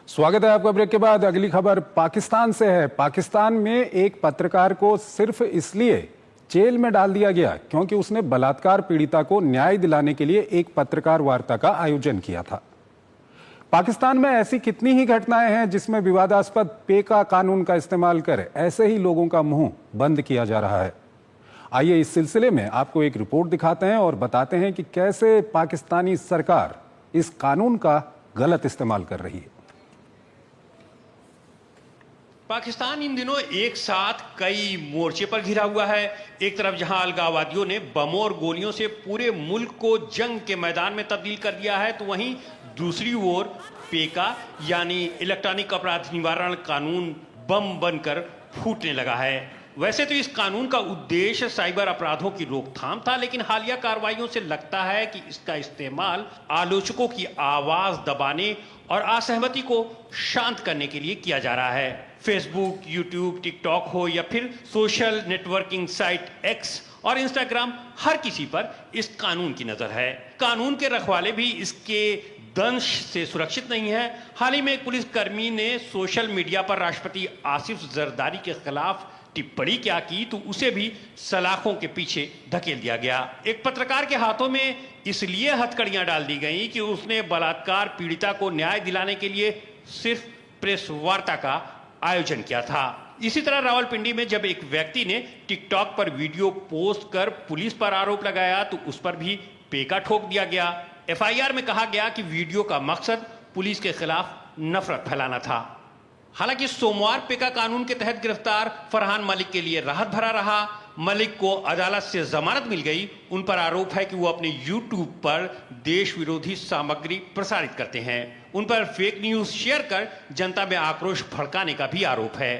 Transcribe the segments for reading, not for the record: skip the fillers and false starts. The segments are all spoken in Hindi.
स्वागत है आपका। ब्रेक के बाद अगली खबर पाकिस्तान से है। पाकिस्तान में एक पत्रकार को सिर्फ इसलिए जेल में डाल दिया गया क्योंकि उसने बलात्कार पीड़िता को न्याय दिलाने के लिए एक पत्रकार वार्ता का आयोजन किया था। पाकिस्तान में ऐसी कितनी ही घटनाएं हैं जिसमें विवादास्पद पेका कानून का इस्तेमाल कर ऐसे ही लोगों का मुंह बंद किया जा रहा है। आइए इस सिलसिले में आपको एक रिपोर्ट दिखाते हैं और बताते हैं कि कैसे पाकिस्तानी सरकार इस कानून का गलत इस्तेमाल कर रही है। पाकिस्तान इन दिनों एक साथ कई मोर्चे पर घिरा हुआ है। एक तरफ जहां अलगाववादियों ने बमों और गोलियों से पूरे मुल्क को जंग के मैदान में तब्दील कर दिया है, तो वहीं दूसरी ओर पेका यानी इलेक्ट्रॉनिक अपराध निवारण कानून बम बनकर फूटने लगा है। वैसे तो इस कानून का उद्देश्य साइबर अपराधों की रोकथाम था, लेकिन हालिया कार्रवाइयों से लगता है कि इसका इस्तेमाल आलोचकों की आवाज दबाने और असहमति को शांत करने के लिए किया जा रहा है। फेसबुक, यूट्यूब, टिकटॉक हो या फिर सोशल नेटवर्किंग साइट एक्स और इंस्टाग्राम, हर किसी पर इस कानून की नजर है। कानून के रखवाले भी इसके दंश से सुरक्षित नहीं है। हाल ही में एक पुलिसकर्मी ने सोशल मीडिया पर राष्ट्रपति आसिफ जरदारी के खिलाफ टिप्पणी क्या की तो उसे भी सलाखों के पीछे धकेल दिया गया। एक पत्रकार के हाथों में इसलिए हथकड़ियां डाल दी गई कि उसने बलात्कार पीड़िता को न्याय दिलाने के लिए सिर्फ प्रेस वार्ता का आयोजन किया था। इसी तरह रावलपिंडी में जब एक व्यक्ति ने टिकटॉक पर वीडियो पोस्ट कर पुलिस पर आरोप लगाया तो उस पर भी पेका ठोक दिया गया। एफआईआर में कहा गया कि वीडियो का मकसद पुलिस के खिलाफ नफरत फैलाना था। हालांकि सोमवार पेका कानून के तहत गिरफ्तार फरहान मलिक के लिए राहत भरा रहा। मलिक को अदालत से जमानत मिल गई। उन पर आरोप है कि वो अपने यूट्यूब पर देश विरोधी सामग्री प्रसारित करते हैं। उन पर फेक न्यूज शेयर कर जनता में आक्रोश भड़काने का भी आरोप है।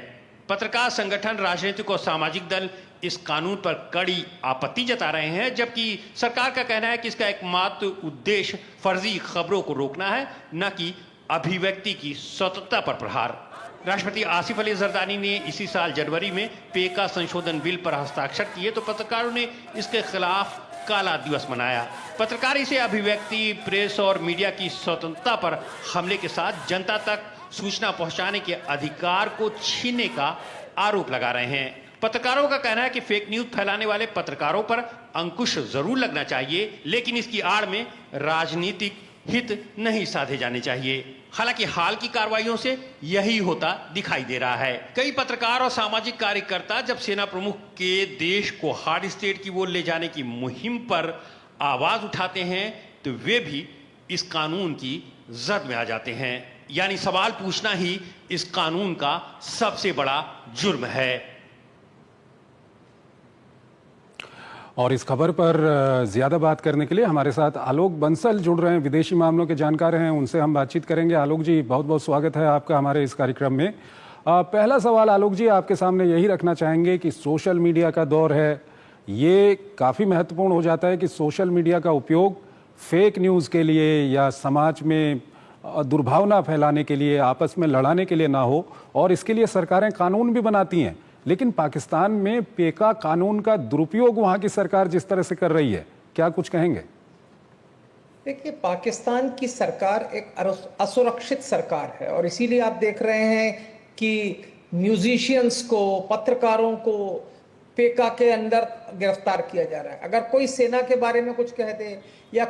पत्रकार संगठन, राजनीतिक और सामाजिक दल इस कानून पर कड़ी आपत्ति जता रहे हैं, जबकि सरकार का कहना है कि इसका एकमात्र उद्देश्य फर्जी खबरों को रोकना है, न कि अभिव्यक्ति की स्वतंत्रता पर प्रहार। राष्ट्रपति आसिफ अली जरदारी ने इसी साल जनवरी में पेका संशोधन बिल पर हस्ताक्षर किए तो पत्रकारों ने इसके खिलाफ काला दिवस मनाया। पत्रकार इसे अभिव्यक्ति, प्रेस और मीडिया की स्वतंत्रता पर हमले के साथ जनता तक सूचना पहुंचाने के अधिकार को छीनने का आरोप लगा रहे हैं। पत्रकारों का कहना है कि फेक न्यूज फैलाने वाले पत्रकारों पर अंकुश जरूर लगना चाहिए, लेकिन इसकी आड़ में राजनीतिक हित नहीं साधे जाने चाहिए। हालांकि हाल की कार्रवाइयों से यही होता दिखाई दे रहा है। कई पत्रकार और सामाजिक कार्यकर्ता जब सेना प्रमुख के देश को हार्ड स्टेट की ओर ले जाने की मुहिम पर आवाज उठाते हैं तो वे भी इस कानून की जद में आ जाते हैं। यानी सवाल पूछना ही इस कानून का सबसे बड़ा जुर्म है। और इस खबर पर ज्यादा बात करने के लिए हमारे साथ आलोक बंसल जुड़ रहे हैं, विदेशी मामलों के जानकार हैं। उनसे हम बातचीत करेंगे। आलोक जी, बहुत बहुत स्वागत है आपका हमारे इस कार्यक्रम में। पहला सवाल आलोक जी आपके सामने यही रखना चाहेंगे कि सोशल मीडिया का दौर है, ये काफ़ी महत्वपूर्ण हो जाता है कि सोशल मीडिया का उपयोग फेक न्यूज़ के लिए या समाज में दुर्भावना फैलाने के लिए, आपस में लड़ाने के लिए ना हो, और इसके लिए सरकारें कानून भी बनाती हैं। लेकिन पाकिस्तान में पेका कानून का दुरुपयोग वहां की सरकार जिस तरह से कर रही है, क्या कुछ कहेंगे? देखिए, पाकिस्तान की सरकार एक असुरक्षित सरकार है और इसीलिए आप देख रहे हैं कि म्यूजिशियंस को, पत्रकारों को पेका के अंदर गिरफ्तार किया जा रहा है। अगर कोई सेना के बारे में कुछ कह दे या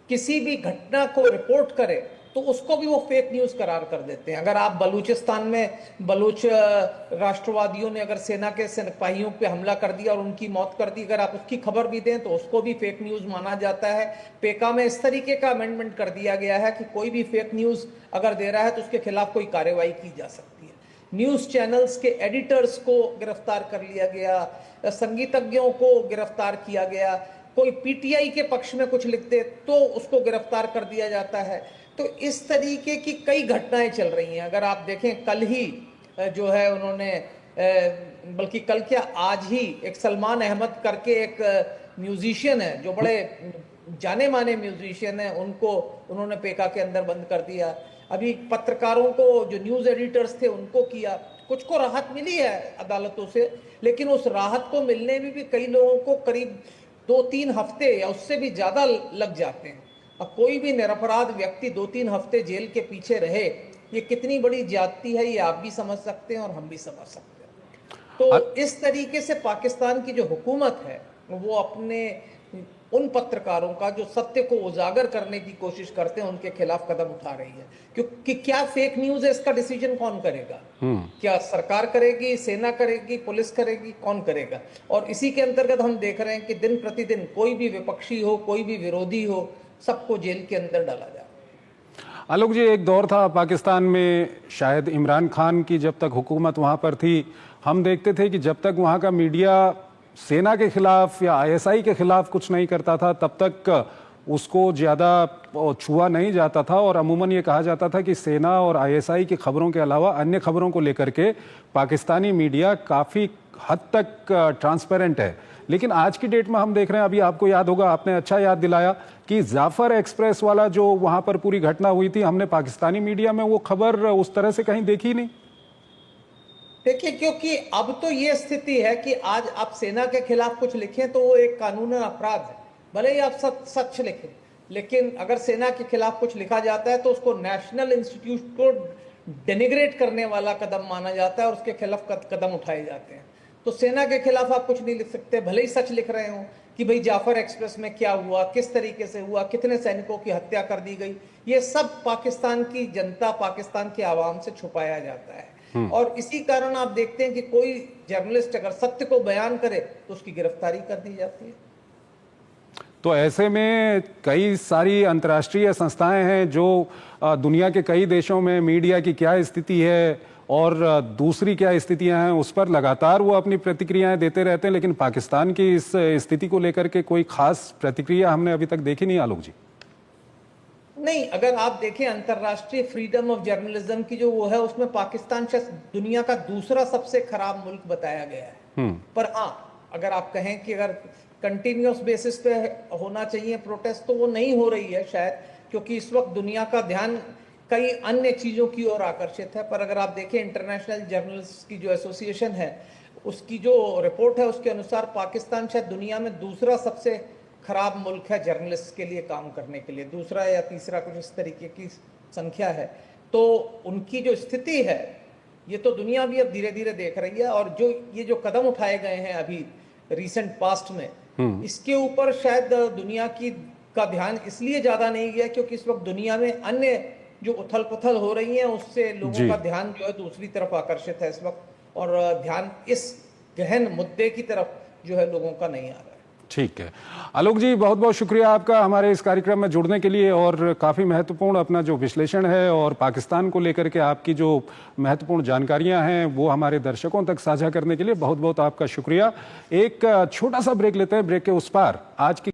किसी भी घटना को रिपोर्ट करे तो उसको भी वो फेक न्यूज करार कर देते हैं। अगर आप बलूचिस्तान में बलूच राष्ट्रवादियों ने अगर सेना के सिपाहियों पे हमला कर दिया और उनकी मौत कर दी, अगर आप उसकी खबर भी दें तो उसको भी फेक न्यूज माना जाता है। पेका में इस तरीके का अमेंडमेंट कर दिया गया है कि कोई भी फेक न्यूज अगर दे रहा है तो उसके खिलाफ कोई कार्रवाई की जा सकती है। न्यूज चैनल्स के एडिटर्स को गिरफ्तार कर लिया गया, संगीतज्ञों को गिरफ्तार किया गया, कोई पीटीआई के पक्ष में कुछ लिखते तो उसको गिरफ्तार कर दिया जाता है। तो इस तरीके की कई घटनाएं चल रही हैं। अगर आप देखें, कल ही जो है उन्होंने, बल्कि कल क्या आज ही, एक सलमान अहमद करके एक म्यूजिशियन है जो बड़े जाने माने म्यूजिशियन है, उनको उन्होंने पेका के अंदर बंद कर दिया। अभी पत्रकारों को, जो न्यूज एडिटर्स थे, उनको किया। कुछ को राहत मिली है अदालतों से, लेकिन उस राहत को मिलने में भी कई लोगों को करीब 2-3 हफ्ते या उससे भी ज्यादा लग जाते हैं। अब कोई भी निरपराध व्यक्ति 2-3 हफ्ते जेल के पीछे रहे ये कितनी बड़ी ज्यादती है, ये आप भी समझ सकते हैं और हम भी समझ सकते हैं। तो इस तरीके से पाकिस्तान की जो हुकूमत है वो अपने उन पत्रकारों का जो सत्य को उजागर करने की कोशिश करते हैं उनके खिलाफ कदम उठा रही है। क्योंकि क्या फेक न्यूज है, इसका डिसीजन कौन करेगा? क्या सरकार करेगी, सेना करेगी, पुलिस करेगी, कौन करेगा? और इसी के अंतर्गत हम देख रहे हैं कि दिन प्रतिदिन कोई भी विपक्षी हो, कोई भी विरोधी हो, सबको जेल के अंदर डाला जा रहा है। आलोक जी, एक दौर था पाकिस्तान में, शायद इमरान खान की जब तक हुकूमत वहां पर थी, हम देखते थे कि जब तक वहां का मीडिया सेना के खिलाफ या आईएसआई के खिलाफ कुछ नहीं करता था तब तक उसको ज़्यादा छुआ नहीं जाता था। और अमूमन ये कहा जाता था कि सेना और आईएसआई की खबरों के अलावा अन्य खबरों को लेकर के पाकिस्तानी मीडिया काफ़ी हद तक ट्रांसपेरेंट है। लेकिन आज की डेट में हम देख रहे हैं, अभी आपको याद होगा, आपने अच्छा याद दिलाया कि जाफर एक्सप्रेस वाला जो वहाँ पर पूरी घटना हुई थी, हमने पाकिस्तानी मीडिया में वो खबर उस तरह से कहीं देखी नहीं। देखिए, क्योंकि अब तो ये स्थिति है कि आज आप सेना के खिलाफ कुछ लिखें तो वो एक कानूनन अपराध है, भले ही आप सच लिखें। लेकिन अगर सेना के खिलाफ कुछ लिखा जाता है तो उसको नेशनल इंस्टीट्यूट को डेनिग्रेट करने वाला कदम माना जाता है और उसके खिलाफ कदम उठाए जाते हैं। तो सेना के खिलाफ आप कुछ नहीं लिख सकते, भले ही सच लिख रहे हो कि भाई जाफर एक्सप्रेस में क्या हुआ, किस तरीके से हुआ, कितने सैनिकों की हत्या कर दी गई, ये सब पाकिस्तान की जनता, पाकिस्तान के आवाम से छुपाया जाता है। और इसी कारण आप देखते हैं कि कोई जर्नलिस्ट अगर सत्य को बयान करे तो उसकी गिरफ्तारी कर दी जाती है। तो ऐसे में कई सारी अंतर्राष्ट्रीय संस्थाएं हैं जो दुनिया के कई देशों में मीडिया की क्या स्थिति है और दूसरी क्या स्थितियां हैं उस पर लगातार वो अपनी प्रतिक्रियाएं देते रहते हैं, लेकिन पाकिस्तान की इस स्थिति को लेकर के कोई खास प्रतिक्रिया हमने अभी तक देखी नहीं। आलोक जी, नहीं, अगर आप देखें अंतर्राष्ट्रीय फ्रीडम ऑफ जर्नलिज्म की जो वो है, उसमें पाकिस्तान शायद दुनिया का दूसरा सबसे खराब मुल्क बताया गया है। पर हाँ, अगर आप कहें कि अगर कंटिन्यूअस बेसिस पे होना चाहिए प्रोटेस्ट, तो वो नहीं हो रही है शायद, क्योंकि इस वक्त दुनिया का ध्यान कई अन्य चीजों की ओर आकर्षित है। पर अगर आप देखें इंटरनेशनल जर्नलिस्ट की जो एसोसिएशन है, उसकी जो रिपोर्ट है उसके अनुसार पाकिस्तान शायद दुनिया में दूसरा सबसे खराब मुल्क है जर्नलिस्ट के लिए काम करने के लिए, दूसरा या तीसरा कुछ इस तरीके की संख्या है। तो उनकी जो स्थिति है ये तो दुनिया भी अब धीरे धीरे देख रही है। और जो ये जो कदम उठाए गए हैं अभी रिसेंट पास्ट में, इसके ऊपर शायद दुनिया का ध्यान इसलिए ज्यादा नहीं गया क्योंकि इस वक्त दुनिया में अन्य जो उथल पुथल हो रही है उससे लोगों का ध्यान जो है दूसरी तरफ आकर्षित है इस वक्त, और ध्यान इस गहन मुद्दे की तरफ जो है लोगों का नहीं आ रहा है। ठीक है आलोक जी, बहुत बहुत शुक्रिया आपका हमारे इस कार्यक्रम में जुड़ने के लिए, और काफ़ी महत्वपूर्ण अपना जो विश्लेषण है और पाकिस्तान को लेकर के आपकी जो महत्वपूर्ण जानकारियां हैं वो हमारे दर्शकों तक साझा करने के लिए बहुत बहुत आपका शुक्रिया। एक छोटा सा ब्रेक लेते हैं, ब्रेक के उस पार आज की